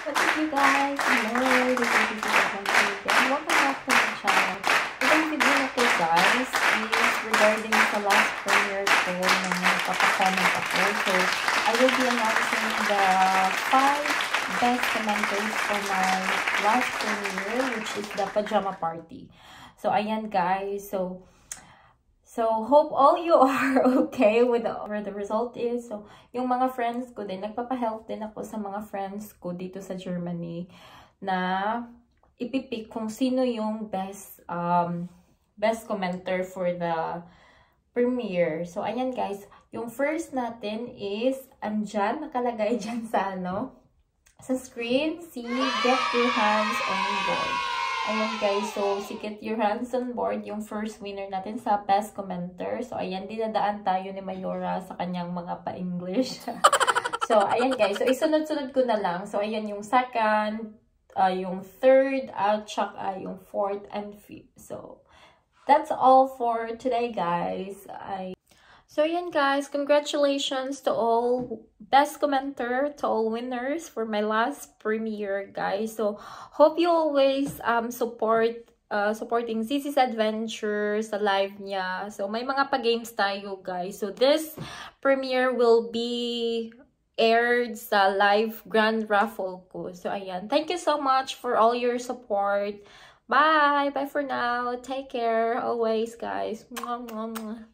What's up, you guys? Hello, this is Zizzy and welcome back to my channel. Today's video na to, guys, is regarding sa last premiere ko na nagpapacomment ako. So, I will be announcing the 5 best commenters for my last premiere, which is the pajama party. So, ayan, guys. So, hope all you are okay with where the result is. So, yung mga friends ko din, nagpapahelp din ako sa mga friends ko dito sa Germany na ipipick kung sino yung best commenter for the premiere. So, ayan guys, yung first natin is, andyan, nakalagay dyan sa sa screen, si Get Your Hands on Board. Ayan guys, so si Get Your Hands on Board, yung first winner natin sa best commenter. So ayan, dinadaan tayo ni Mayora sa kanyang mga pa-English. So ayan guys, so isunod-sunod ko na lang. So ayan yung second, yung third, at saka yung fourth and fifth. So that's all for today guys. So ayan guys, congratulations to all best commenter, to all winners for my last premiere guys. So hope you always supporting Zizzy's adventure sa live niya. So may mga pa-games tayo guys. So this premiere will be aired sa live grand raffle ko. So ayan, thank you so much for all your support. Bye! Bye for now. Take care always guys. Mwah, mwah, mwah.